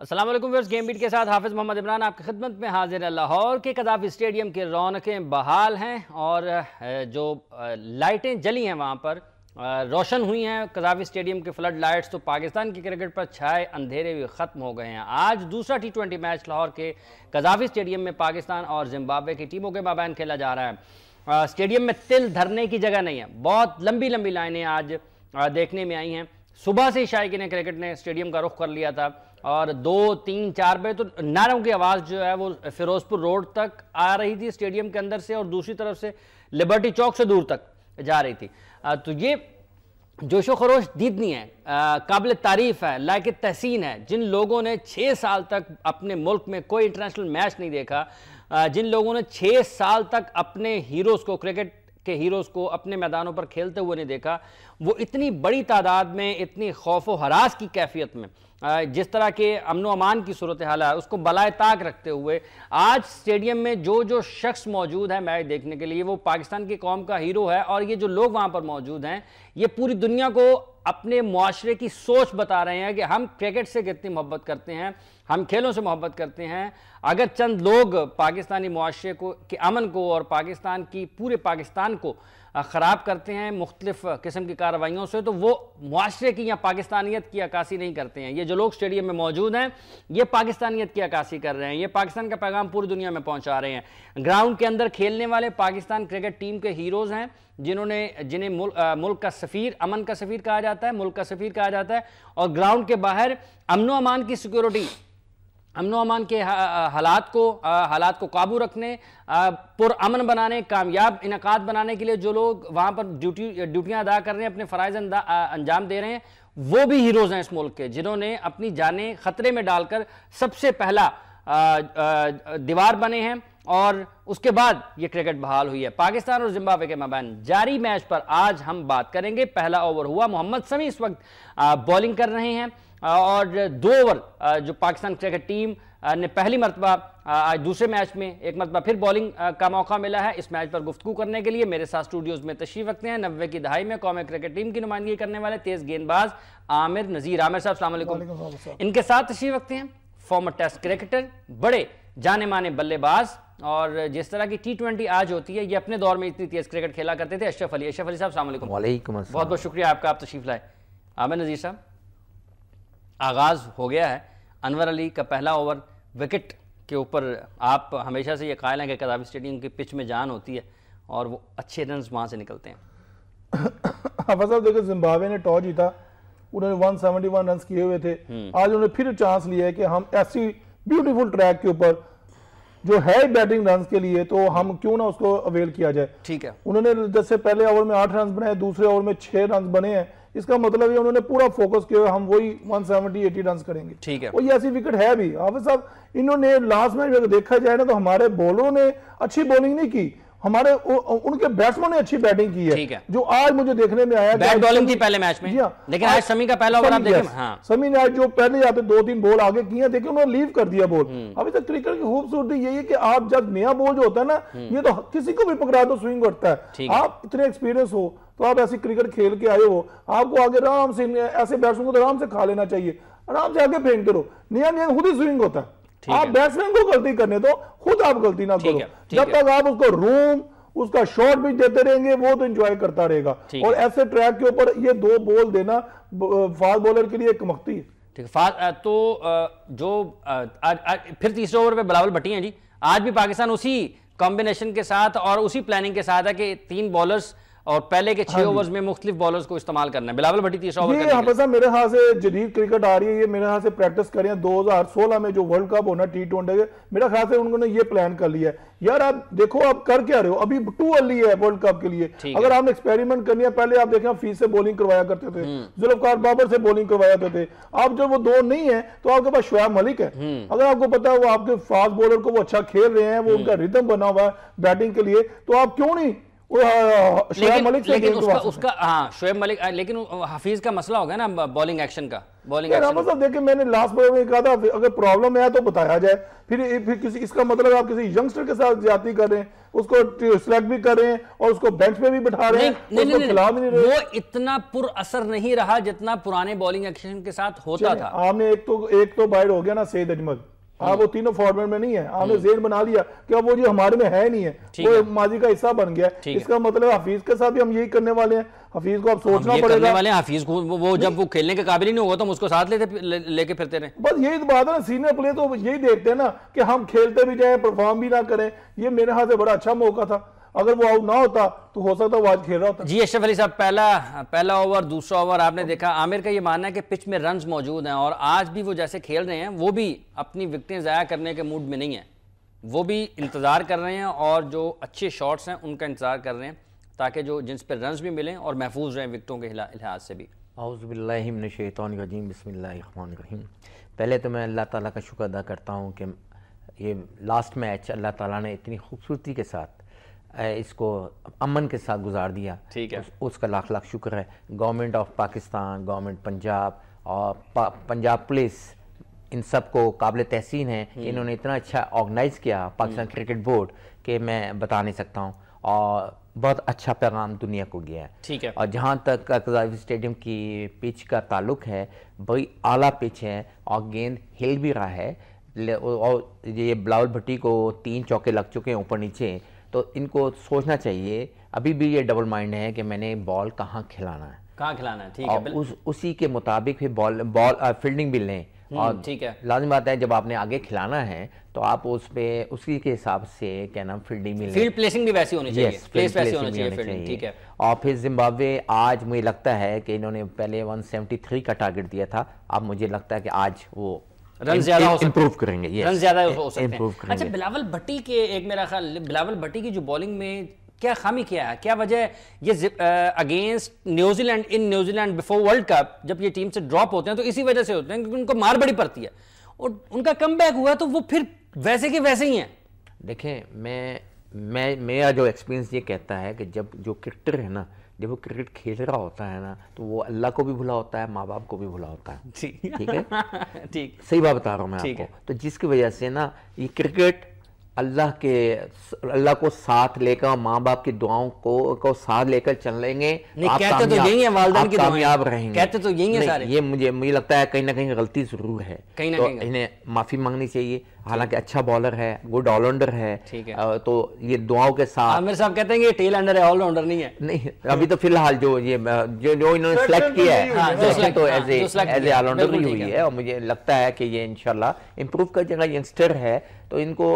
अस्सलाम वालेकुम viewers, game beat के साथ हाफिज़ मोहम्मद इमरान आपकी खिदमत में हाजिर है। लाहौर के कदाफी स्टेडियम की रौनकें बहाल हैं और जो लाइटें जली हैं वहाँ पर रोशन हुई हैं। कदाफी स्टेडियम के फ्लड लाइट्स तो पाकिस्तान की क्रिकेट पर छाए अंधेरे भी ख़त्म हो गए हैं। आज दूसरा T20 मैच लाहौर के कदाफी स्टेडियम में पाकिस्तान और जिम्बाब्वे की टीमों के माबैन खेला जा रहा है। स्टेडियम में तिल धरने की जगह नहीं है, बहुत लंबी लंबी लाइनें आज देखने में आई हैं। सुबह से शायकीन क्रिकेट ने स्टेडियम का रुख कर लिया था और 2, 3, 4 बजे तो नारों की आवाज़ जो है वो फिरोजपुर रोड तक आ रही थी स्टेडियम के अंदर से, और दूसरी तरफ से लिबर्टी चौक से दूर तक जा रही थी। तो ये जोशो खरोश दीद नहीं है, काबिल तारीफ़ है, लायक तहसीन है। जिन लोगों ने 6 साल तक अपने मुल्क में कोई इंटरनेशनल मैच नहीं देखा, जिन लोगों ने 6 साल तक अपने हीरोज़ को, क्रिकेट के हीरोज़ को अपने मैदानों पर खेलते हुए नहीं देखा, वो इतनी बड़ी तादाद में, इतनी खौफ व हरास की कैफियत में, जिस तरह के अमन व अमान की सूरत हाल है उसको बलाए ताक रखते हुए आज स्टेडियम में जो शख्स मौजूद है मैच देखने के लिए, वो पाकिस्तान की कौम का हीरो है। और ये जो लोग वहाँ पर मौजूद हैं, ये पूरी दुनिया को अपने मुआशरे की सोच बता रहे हैं कि हम क्रिकेट से कितनी मोहब्बत करते हैं, हम खेलों से मोहब्बत करते हैं। अगर चंद लोग पाकिस्तानी मुआशरे को के अमन को और पाकिस्तान की पूरे पाकिस्तान को ख़राब करते हैं मुख्तलिफ किस्म की कार्रवाइयों से, तो वो मुआशरे की या पाकिस्तानियत की अक्कासी नहीं करते हैं। ये जो लोग स्टेडियम में मौजूद हैं, ये पाकिस्तानियत की अक्कासी कर रहे हैं, ये पाकिस्तान का पैगाम पूरी दुनिया में पहुंचा रहे हैं। ग्राउंड के अंदर खेलने वाले पाकिस्तान क्रिकेट टीम के हीरोज़ हैं, जिन्हें मुल्क का सफ़ीर, अमन का सफ़ीर कहा जाता है, मुल्क का सफ़ीर कहा जाता है। और ग्राउंड के बाहर अमन व अमान की सिक्योरिटी, अमन व अमान के हालात को काबू रखने, पुरअमन बनाने, कामयाब इनकाद बनाने के लिए जो लोग वहाँ पर ड्यूटियाँ अदा कर रहे हैं, अपने फ़राइज़ अंजाम दे रहे हैं, वो भी हीरोज़ हैं इस मुल्क के, जिन्होंने अपनी जानें ख़तरे में डालकर सबसे पहला दीवार बने हैं। और उसके बाद ये क्रिकेट बहाल हुई है। पाकिस्तान और जिम्बाब्वे के माबैन जारी मैच पर आज हम बात करेंगे। पहला ओवर हुआ, मोहम्मद शमी इस वक्त बॉलिंग कर रहे हैं और 2 ओवर जो पाकिस्तान क्रिकेट टीम ने पहली मरतबा आज दूसरे मैच में एक मरतबा फिर बॉलिंग का मौका मिला है। इस मैच पर गुफ्तगू करने के लिए मेरे साथ स्टूडियोज में तशरीफ रखते हैं 90 की दहाई में कौमी क्रिकेट टीम की नुमाइंदगी करने वाले तेज गेंदबाज आमिर नज़ीर। आमिर साहब अस्सलाम वालेकुम। इनके साथ तशरीफ रखते हैं फॉर्मर टेस्ट क्रिकेटर, बड़े जाने माने बल्लेबाज, और जिस तरह की T20 आज होती है, ये अपने दौर में इतनी तेज क्रिकेट खेला करते थे, अशरफ अली। अशरफ अली साहब अस्सलाम वालेकुम। वालेकुम अस्सलाम। बहुत बहुत शुक्रिया आपका, आप तशरीफ लाए। आमिर नज़ीर साहब, आगाज़ हो गया है, अनवर अली का पहला ओवर विकेट के ऊपर, आप हमेशा से ये कायल हैं कि कदाफी स्टेडियम की पिच में जान होती है और वो अच्छे रन वहाँ से निकलते हैं। साहब देखो, जिम्बाब्वे ने टॉस जीता, उन्होंने 171 रन किए हुए थे। आज उन्होंने फिर चांस लिया है कि हम ऐसी ब्यूटीफुल ट्रैक के ऊपर जो है बैटिंग रन के लिए, तो हम क्यों ना उसको अवेल किया जाए। ठीक है, उन्होंने जैसे पहले ओवर में 8 रन बनाए, दूसरे ओवर में 6 रन बने हैं, इसका मतलब ये उन्होंने पूरा फोकस किया हम वही 170-80 रन करेंगे। ठीक है, और ये ऐसी विकेट है भी। हाफिज साहब, इन्होंने लास्ट मैच अगर देखा जाए ना, तो हमारे बॉलरों ने अच्छी बॉलिंग नहीं की, हमारे उनके बैट्समैन ने अच्छी बैटिंग की है। ठीक है, जो आज मुझे देखने में आया, बैट बॉलिंग थी पहले मैच में, लेकिन आज शमी का पहला ओवर आप देखें, हाँ, शमी ने आज जो पहले जाते 2-3 बॉल आगे किए, देखिए उन्होंने लीव कर दिया बॉल। अभी तक क्रिकेट की खूबसूरती यही है कि आप जब नया बॉल जो होता है ना, ये तो किसी को भी पकड़ा दो स्विंग करता है। आप इतने एक्सपीरियंस हो, तो आप ऐसी क्रिकेट खेल के आए हो, आपको आगे आराम से ऐसे बैट्समैन को तो आराम से खा लेना चाहिए, आराम से आगे फेंकते रहो। नया खुद ही स्विंग होता है, आप बैट्समैन को गलती करने दो, खुद आप गलती ना करो। जब तक आप उसको रूम, उसका शॉट भी देते रहेंगे, वो तो एंजॉय करता रहेगा। और ऐसे ट्रैक के ऊपर ये 2 बॉल देना फास्ट बॉलर के लिए एक मख्ती है। ठीक है, तो जो फिर तीसरे ओवर पे बिलावल भट्टी हैं जी, आज भी पाकिस्तान उसी कॉम्बिनेशन के साथ और उसी प्लानिंग के साथ है कि 3 बॉलर्स और पहले के 6 ओवर्स में मुख्तलिफ बॉलर्स को इस्तेमाल करना है। बिलावल भट्टी तीसरा ओवर मेरे हाथ से जदीद क्रिकेट आ रही है, ये मेरे हाथ से प्रैक्टिस करें 2016 में जो वर्ल्ड कप होना T20 मेरा ख्याल से उन्होंने ये प्लान कर लिया है। यार आप देखो, आप कर क्या रहे हो, अभी टू अर्ली है वर्ल्ड कप के लिए। अगर आपने एक्सपेरिमेंट करनी है, पहले आप देखें फीस से बॉलिंग करवाया करते थे, जुल्फकार बाबर से बॉलिंग करवाया करते थे। आप जब वो 2 नहीं है, तो आपके पास शोएब मलिक है। अगर आपको पता है वो आपके फास्ट बॉलर को वो अच्छा खेल रहे हैं, वो उनका रिदम बना हुआ है बैटिंग के लिए, तो आप क्यों नहीं शोएब मलिक से लेकिन उसका हाँ शोएब मलिक, लेकिन हफीज का मसला हो गया ना बॉलिंग एक्शन का। बॉलिंग एक्शन देखिए मैंने लास्ट बार में कहा था अगर प्रॉब्लम है तो बताया जाए, फिर किसी इसका मतलब आप किसी यंगस्टर के साथ ज्यादती कर रहे हैं, उसको सिलेक्ट भी कर रहे हैं और उसको बेंच पे भी बिठा रहे हैं, उसको खिला भी नहीं रहे। वो इतना पुर असर नहीं रहा जितना पुराने बॉलिंग एक्शन के साथ होता था। आपने एक तो बाइट हो गया ना सईद अजमल, आप वो तीनों फॉर्मेट में नहीं है, आपने जेन बना लिया कि अब वो जो हमारे में है नहीं है, वो माजी का हिस्सा बन गया। इसका मतलब हफीज के साथ भी हम यही करने वाले हैं। हफीज को अब सोचना पड़ेगा वाले हफीज को वो जब वो खेलने के काबिल ही नहीं होगा तो हम उसको साथ लेके फिरते रहे। बस यही बात है ना, सीनियर प्लेयर तो यही देखते हैं ना कि हम खेलते भी जाएं, परफॉर्म भी ना करें। ये मेरे हाथ से बड़ा अच्छा मौका था, अगर वो आउट ना होता तो हो सकता वो आज खेल रहा होता। जी अशरफ अली साहब, पहला ओवर, दूसरा ओवर आपने देखा, आमिर का ये मानना है कि पिच में रन्स मौजूद हैं और आज भी वो जैसे खेल रहे हैं वो भी अपनी विकेटें ज़ाया करने के मूड में नहीं है, वो भी इंतज़ार कर रहे हैं और जो अच्छे शॉट्स हैं उनका इंतज़ार कर रहे हैं ताकि जो जिस पर रन्स भी मिलें और महफूज रहें विकेटों के लिहाज से भी। औज़ुबिल्लाहि मिनश्शैतानिर्रजीम, बिस्मिल्लाहिर्रहमानिर्रहीम। पहले तो मैं अल्लाह ताला का शुक्र अदा करता हूँ कि ये लास्ट मैच अल्लाह ताला ने इतनी खूबसूरती के साथ इसको अमन के साथ गुजार दिया। ठीक है, उसका लाख लाख शुक्र है। Government of Pakistan, government Punjab और पंजाब पुलिस, इन सब को काबिल तहसीन है कि इन्होंने इतना अच्छा ऑर्गेनाइज़ किया पाकिस्तान क्रिकेट बोर्ड कि मैं बता नहीं सकता हूँ, और बहुत अच्छा पैगाम दुनिया को गया है। ठीक है। और जहाँ तक कज़ावी स्टेडियम की पिच का ताल्लुक है, बड़ी आला पिच है और गेंद हिल भी रहा है, और ये बिलावल भट्टी को 3 चौके लग चुके हैं ऊपर नीचे, तो इनको सोचना चाहिए। अभी भी ये डबल माइंड है कि मैंने बॉल कहाँ खिलाना है, कहाँ खिलाना है। ठीक है, उसी के मुताबिक फिर बॉल फील्डिंग भी लें। और ठीक है, लाजिम बात है जब आपने आगे खिलाना है तो आप उस पे उसी के हिसाब से क्या नाम फील्डिंग मिले, फील्ड प्लेसिंग भी वैसी होनी चाहिए, प्लेस वैसी होनी चाहिए। ठीक है। और फिर जिम्बाब्वे आज मुझे लगता है कि इन्होंने पहले 173 का टारगेट दिया था, अब मुझे लगता है कि आज वो रन ज्यादा इंप्रूव करेंगे, रन ज्यादा हो सकते हैं। अच्छा, बिलावल भट्टी के एक मेरा ख्याल, बिलावल भट्टी की जो बॉलिंग में क्या खामी क्या है, क्या वजह है ये against New Zealand, in New Zealand before world cup जब ये टीम से ड्रॉप होते हैं तो इसी वजह से होते हैं क्योंकि उनको मार बड़ी पड़ती है और उनका कमबैक हुआ तो वो फिर वैसे के वैसे ही हैं। देखें मेरा जो एक्सपीरियंस ये कहता है कि जब जो क्रिकेटर है ना, जब वो क्रिकेट खेल रहा होता है ना, तो वो अल्लाह को भी भुला होता है, माँ बाप को भी भुला होता है। ठीक है ठीक, सही बात बता रहा हूँ मैं आपको। तो जिसकी वजह से ना ये क्रिकेट अल्लाह को साथ लेकर, माँ बाप की दुआओं को साथ लेकर चलेंगे तो आप कहते तो यही है, वालिदैन की कामयाब रहेंगे, कहते तो यही है सारे। ये मुझे लगता है कहीं ना कहीं गलती जरूर है, कहीं ना तो कहीं इन्हें माफी मांगनी चाहिए। हालांकि अच्छा बॉलर है, गुड ऑलराउंडर है, ठीक है, तो ये दुआओं के साथ। आमिर साहब कहते हैं कि टेल एंडर है, ऑलराउंडर नहीं है। नहीं, अभी तो फिलहाल जो इन्होंने सेलेक्ट किया है तो एज ए ऑलराउंडर ही हुई है, और मुझे लगता है कि ये इंशाल्लाह इंप्रूव कर जाएगा। यंगस्टर है तो इनको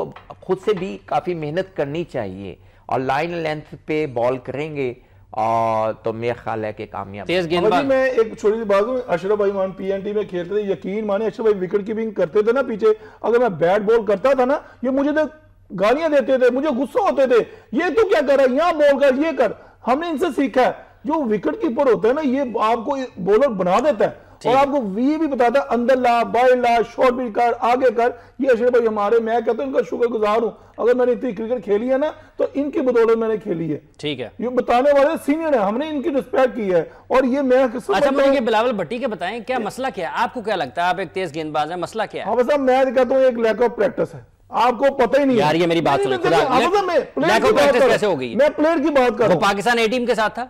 खुद से भी काफी मेहनत करनी चाहिए और लाइन लेंथ पे बॉल करेंगे और तो मेरा ख्याल है कि कामयाब। तेज गेंदबाज। मैं एक छोटी सी बात हूँ, अशरफ भाई मान पीएनटी में खेलते थे, यकीन माने अशरफ भाई विकेट कीपिंग करते थे ना पीछे, अगर मैं बैट बॉल करता था ना, ये मुझे तो गालियां देते थे, मुझे गुस्सा होते थे, ये तू क्या कर रहा है, यहाँ बॉल कर, ये कर। हमने इनसे सीखा है, जो विकेट कीपर होता है ना ये आपको बॉलर बना देता है और आपको ये भी बताता है अंदर ला, बाहर ला, शॉट भी कर, आगे कर। ये अशरफ भाई हमारे, मैं कहता हूँ इनका शुक्रगुजार हूँ, अगर मैंने इतनी क्रिकेट खेली है ना तो इनकी बदौलत मैंने खेली है। ठीक है, ये बताने वाले सीनियर है, हमने इनकी रिस्पेक्ट की है और ये मैं। अच्छा, मुझे बिलावल भट्टी के बताएं क्या मसला क्या है, आपको क्या लगता है, आप एक तेज गेंदबाज है, मसला क्या है? हाँ, मैं कहता हूँ एक लैक ऑफ प्रैक्टिस है, आपको पता ही नहीं यार। ये मेरी बात सुनो, लैक ऑफ प्रैक्टिस कैसे हो गई? मैं प्लेयर की बात कर रहा हूं, पाकिस्तान ए टीम के साथ था,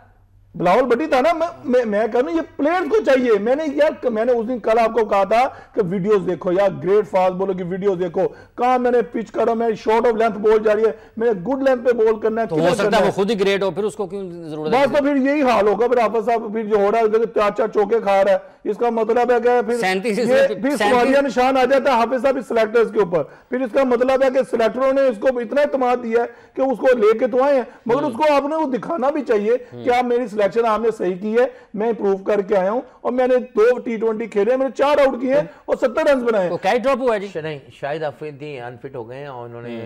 बिलावल भट्टी था ना। मैं कह रहा हूं ये प्लेयर्स को चाहिए। मैंने उस दिन कल आपको कहा था कि वीडियोस देखो यार, ग्रेट फास्ट बॉलर की वीडियोस देखो, कहां मैंने पिच करा, मैं शॉर्ट ऑफ लेंथ बॉल जा रही है, मैंने गुड लेंथ पे बॉल करना है, तो हो सकता है वो खुद ही ग्रेट हो, फिर उसको क्यों जरूरत है? बस तो फिर यही हाल होगा फिर हाफिज साहब, फिर जो हो रहा है 4-4 चौके खा रहा है, इसका मतलब है कि फिर सवालिया निशान आ जाता है हाफिज साहब सिलेक्टर्स के ऊपर। फिर इसका मतलब है कि सिलेक्टरों ने इसको इतना इत्मीनान दिया है कि उसको लेके तो आए हैं, मगर उसको आपने वो दिखाना भी चाहिए कि आप मेरी सिलेक्शन आपने सही की है, मैं इंप्रूव करके आया हूं और मैंने 2 T20 खेले, मैंने 4 आउट किए और 70 रन बनाए। तो क्या ड्रॉप हुआ जी? नहीं, शायद अफरीदी अनफिट हो गए हैं और उन्होंने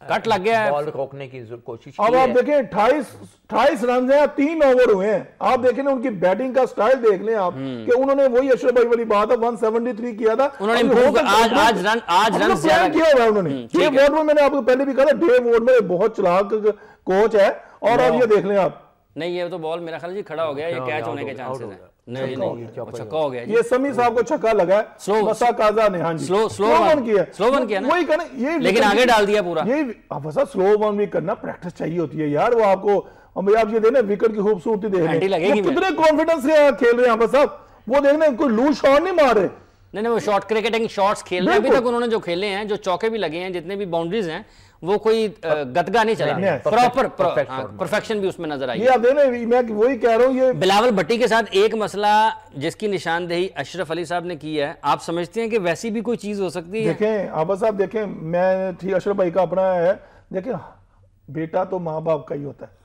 कट लग गया है, बॉल रोकने की कोशिश की। अब आप देखें 28 रन हैं, 3 ओवर हुए हैं। आप देखें ना उनकी बैटिंग का स्टाइल देख लें आप कि उन्होंने वही अशरफ भाई वाली बात है 173 किया था उन्होंने। आज रन प्लान किया हुआ है उन्होंने। डेव वॉर्ड में मैंने आपको पहले भी कहा था, डेव वॉर्ड में बहुत चालाक कोच है और अब ये देख लें आप, नहीं ये तो बॉल मेरा ख्याल जी खड़ा हो गया, ये कैच होने के चांसेस हैं। नहीं छक्का हो गया, ये समी साहब को छक्का लगा है, मसा काजा ने, हाँ जी स्लो वन किया ना, वही करना ये, लेकिन आगे डाल दिया पूरा। ये बस स्लो वन भी करना प्रैक्टिस चाहिए होती है यार, वो आपको आप ये देना विकेट की खूबसूरती देख रहे हैं, कितने कॉन्फिडेंस से खेल रहे हैं, बस आप वो देखना कोई लूज शॉट नहीं मार रहे। नहीं वो शॉर्ट क्रिकेटिंग शॉट्स खेल रहे हैं अभी तक उन्होंने जो खेले हैं, जो चौके भी लगे हैं, जितने भी बाउंड्रीज हैं, वो कोई गतगा नहीं चला, प्रॉपर परफेक्शन भी उसमें नजर आई। ये आप देख रहे हैं, मैं वही कह रहा हूं, ये बिलावल भट्टी के साथ एक मसला जिसकी निशानदेही अशरफ अली साहब ने की है, आप समझते हैं कि वैसी भी कोई चीज हो सकती है? देखें आप बस आप देखें, मैं ठीक अशरफ भाई का अपना है, देखें बेटा तो माँ बाप का ही होता है,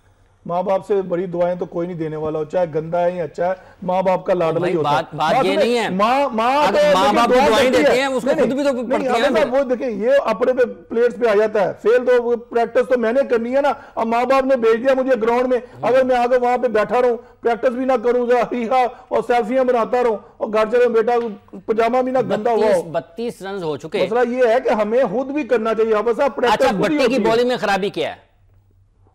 माँ बाप से बड़ी दुआएं तो कोई नहीं देने वाला हो, चाहे गंदा है या अच्छा है, माँ बाप का लाडला ही होता है। बात ये नहीं है, माँ बाप दुआएं देते हैं, उसको खुद भी तो पढ़ते हैं। वो देखें ये अपने पे प्लेयर्स पे आ जाता है, फेल तो प्रैक्टिस तो मैंने करनी है ना, अब माँ बाप ने भेज दिया मुझे ग्राउंड में, अगर मैं आगे वहां पे बैठा रहूं, प्रैक्टिस भी ना करूं और सेल्फियां बनाता रहूं और घर चले बेटा पजामा भी ना गंदा हुआ हो। 32 रन हो चुके। मसला ये है कि हमें खुद भी करना चाहिए। अच्छा, भट्टी की बॉलिंग में खराबी क्या है?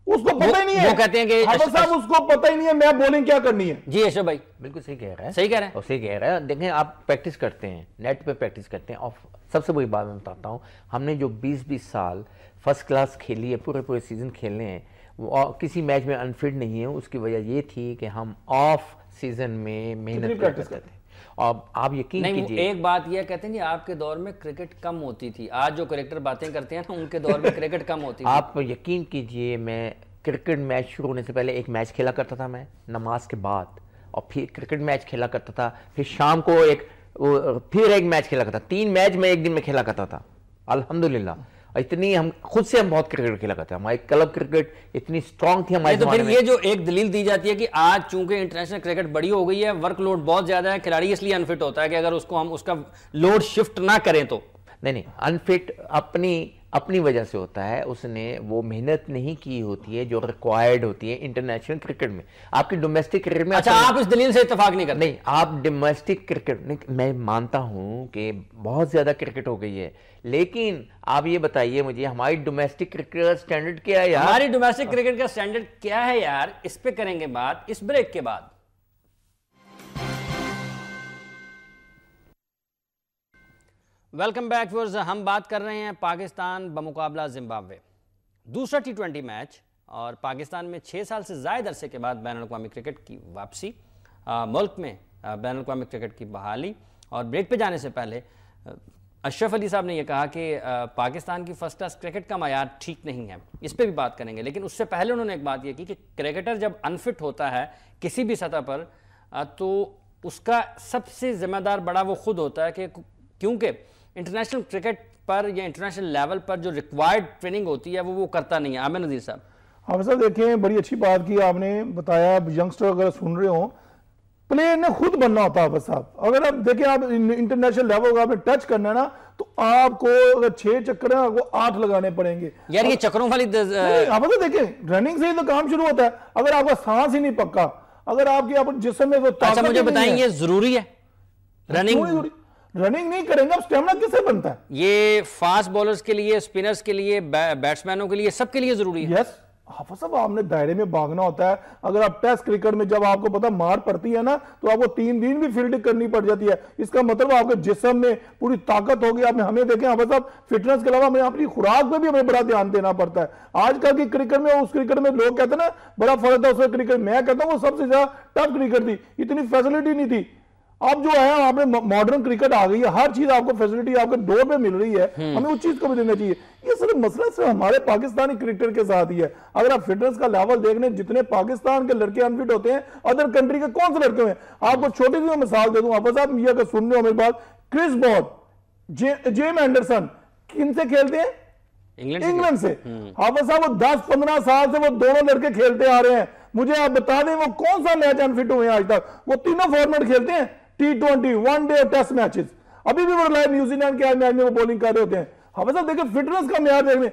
उसको पता ही नहीं है, वो कहते हैं कि साहब उसको पता ही नहीं है मैं बॉलिंग क्या करनी है। जी अशरफ भाई बिल्कुल सही कह रहा है, सही कह रहे हैं, और सही कह रहा है। देखें आप प्रैक्टिस करते हैं, नेट पे प्रैक्टिस करते हैं, और सबसे बड़ी बात मैं बताता हूँ, हमने जो 20-20 साल फर्स्ट क्लास खेली है, पूरे सीजन खेलने हैं, और किसी मैच में अनफिट नहीं है, उसकी वजह ये थी कि हम ऑफ सीजन में मेहनत प्रैक्टिस करते हैं। और आप यकीन कीजिए, एक बात यह कहते हैं कि आपके दौर में क्रिकेट कम होती थी, आज जो क्रिकेटर बातें करते हैं ना, उनके दौर में क्रिकेट कम होती थी। आप यकीन कीजिए, मैं क्रिकेट मैच शुरू होने से पहले एक मैच खेला करता था, मैं नमाज के बाद, और फिर क्रिकेट मैच खेला करता था, फिर शाम को फिर एक मैच खेला करता था, 3 मैच मैं एक दिन में खेला करता था अल्हम्दुलिल्लाह। इतनी हम खुद से हम बहुत क्रिकेट खेला करते हैं, हमारी क्लब क्रिकेट इतनी स्ट्रांग थी हमारे। तो फिर ये जो एक दलील दी जाती है कि आज चूंकि इंटरनेशनल क्रिकेट बड़ी हो गई है, वर्कलोड बहुत ज्यादा है, खिलाड़ी इसलिए अनफिट होता है कि अगर उसको हम उसका लोड शिफ्ट ना करें तो। नहीं, अनफिट अपनी वजह से होता है, उसने वो मेहनत नहीं की होती है जो रिक्वायर्ड होती है इंटरनेशनल क्रिकेट में। आपकी डोमेस्टिक क्रिकेट में अच्छा, आप इस दलील से इत्तेफाक नहीं करते? नहीं, आप डोमेस्टिक क्रिकेट, मैं मानता हूं कि बहुत ज्यादा क्रिकेट हो गई है, लेकिन आप ये बताइए मुझे, हमारी डोमेस्टिक क्रिकेट का स्टैंडर्ड क्या है यार? हमारी डोमेस्टिक क्रिकेट का स्टैंडर्ड क्या है यार? इस पे करेंगे बात इस ब्रेक के बाद। वेलकम बैक व्यूअर्स, हम बात कर रहे हैं पाकिस्तान बमुकाबला जिम्बाब्वे दूसरा T20 मैच, और पाकिस्तान में 6 साल से ज़्यादा अरसे के बाद बैनुल-अक़वामी क्रिकेट की वापसी, मुल्क में बैनुल-अक़वामी क्रिकेट की बहाली। और ब्रेक पे जाने से पहले अशरफ अली साहब ने यह कहा कि पाकिस्तान की फर्स्ट क्लास क्रिकेट का मायार ठीक नहीं है, इस पर भी बात करेंगे, लेकिन उससे पहले उन्होंने एक बात यह की कि क्रिकेटर जब अनफिट होता है किसी भी सतह पर, तो उसका सबसे जिम्मेदार बड़ा वो खुद होता है, कि क्योंकि इंटरनेशनल क्रिकेट पर या इंटरनेशनल लेवल पर जो रिक्वायर्ड ट्रेनिंग होती है वो करता नहीं है। आमिर नज़ीर साहब, हाँ सर देखें, बड़ी अच्छी बात की आपने बताया, यंगस्टर अगर सुन रहे हो, प्लेयर ने खुद बनना होता है। बस आप अगर आप देखें, आप इंटरनेशनल लेवल का आपने टच करना है ना, तो आपको अगर 6 चक्कर है, आपको 8 लगाने पड़ेंगे यार। ये चक्करों वाली आप देखें, रनिंग से ही तो काम शुरू होता है। अगर आपका सांस ही नहीं पक्का, अगर आपके जिस्म में अच्छा मुझे बताएंगे, जरूरी है रनिंग नहीं करेंगे आप, स्टेमिना किससे बनता है? ये फास्ट बॉलर्स के लिए, स्पिनर्स के लिए, बैट्समैनों के लिए, सबके लिए जरूरी है। यस, हाफिज साहब आपने दायरे में भागना होता है। अगर आप टेस्ट क्रिकेट में जब आपको पता मार पड़ती है ना, तो आपको 3 दिन भी फील्डिंग करनी पड़ जाती है। इसका मतलब आपके जिस्म में पूरी ताकत होगी। आपने हमें देखें हाफिज साहब, फिटनेस के अलावा हमें अपनी खुराक पे भी हमें बड़ा ध्यान देना पड़ता है। आजकल की क्रिकेट में उस क्रिकेट में लोग कहते हैं ना बड़ा फर्क था उसमें क्रिकेट, मैं कहता हूँ वो सबसे ज्यादा टफ क्रिकेट थी, इतनी फैसिलिटी नहीं थी। अब जो है आपने मॉडर्न क्रिकेट आ गई है, हर चीज आपको फैसिलिटी आपके डोर पे मिल रही है, हमें उस चीज को भी देना चाहिए। ये सिर्फ मसला सिर्फ हमारे पाकिस्तानी क्रिकेटर के साथ ही है। अगर आप फिटनेस का लेवल देख लें, जितने पाकिस्तान के लड़के अनफिट होते हैं, अदर कंट्री के कौन से लड़के हैं? आपको छोटी सी मिसाल दे दूं, आप ये अगर सुन रहे हो मेरी बात, क्रिस बॉल, जेम एंडरसन किनसे खेलते हैं? इंग्लैंड से। हाफिज साहब वो 10-15 साल से वो दोनों लड़के खेलते आ रहे हैं। मुझे आप बता दें वो कौन सा मैच अनफिट हुए हैं आज तक? वो तीनों फॉर्मेट खेलते हैं, T20, वनडे और टेस्ट मैचेस। अभी भी वो न्यूजीलैंड के मैच में वो बॉलिंग कर रहे होते हैं। हाफिज साहब देखिए, फिटनेस का म्यार देख लें,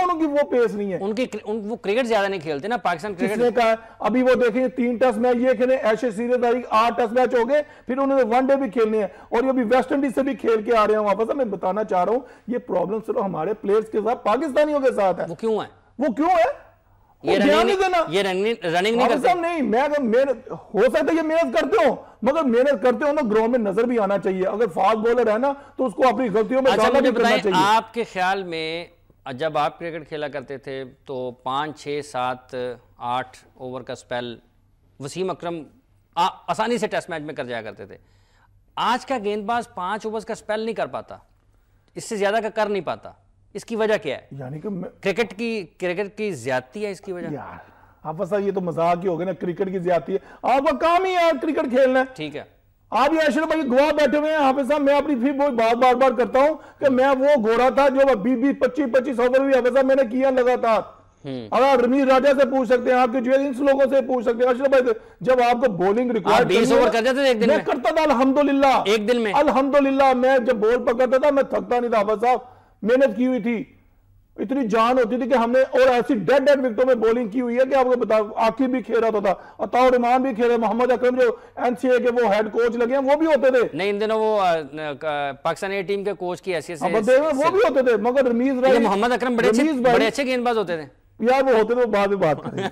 उनकी वो पेस नहीं है, वो क्रिकेट ज्यादा नहीं खेलते ना पाकिस्तान क्रिकेट। किसने कहा? अभी वो देखिए 3 टेस्ट मैच ये खेले, ऐसे सीरीज आई, 8 टेस्ट मैच हो गए, फिर उन्होंने वनडे भी खेलने हैं, और ये भी वेस्ट इंडीज से भी खेल के आ रहे हैं। वापस मैं बताना चाह रहा हूं, ये प्रॉब्लम सिर्फ हमारे प्लेयर्स के साथ, पाकिस्तानियों के साथ है। वो क्यों है? वो क्यों है? ये रनिंग नहीं करते। नहीं, मैं हो सकता है ये मेहनत करते हो, मगर मेहनत करते हो ना ग्राउंड में नजर भी आना चाहिए। अगर फास्ट बॉलर है ना तो उसको अपनी गलतियों में अच्छा मुझे बताएं, आपके ख्याल में जब आप क्रिकेट खेला करते थे तो 5, 6, 7, 8 ओवर का स्पेल वसीम अकरम आसानी से टेस्ट मैच में कर जाया करते थे। आज का गेंदबाज 5 ओवर्स का स्पेल नहीं कर पाता, इससे ज्यादा का कर नहीं पाता। इसकी वजह क्या है? यानी कि क्रिकेट की ज्यादती है इसकी वजह? यार आप ये तो मजाक ही हो गया ना, क्रिकेट की ज्यादती है, आपका काम ही यार क्रिकेट खेलना है। ठीक है, आप ये अशरफ भाई गवाह बैठे हुए हैं हाफिज साहब, मैं अपनी फिर वो बात बार करता हूं कि मैं वो घोड़ा था जो 20-25 ओवर भी हाफिज साहब मैंने किया लगातार। अगर रमीज राजा से पूछ सकते हैं, आपके जो इन लोगों से पूछ सकते हैं। अशरफ भाई जब आपको बॉलिंग रिक्वायर्ड 20 ओवर कर जाते थे एक दिन में? करता था अल्हम्दुलिल्लाह, एक दिन में अल्हम्दुलिल्लाह। मैं जब बॉल पकड़ता था मैं थकता नहीं था हाफिज साहब, मेहनत की हुई थी, इतनी जान होती थी कि हमने, और ऐसी डेड विकेटों में बॉलिंग की हुई है कि आपको बताओ, आकिब भी खेल रहा था, अताउर रहमान भी खेल रहे, मोहम्मद अकरम जो एनसीए के वो हेड कोच लगे हैं वो भी होते थे। नहीं, इन दिनों वो पाकिस्तान ए टीम के कोच की हैसियत से वो भी होते थे, मगर रमीज भाई, मोहम्मद अकरम बड़े अच्छे गेंदबाज होते थे यार, वो होते थे, बाद में बात करेंगे।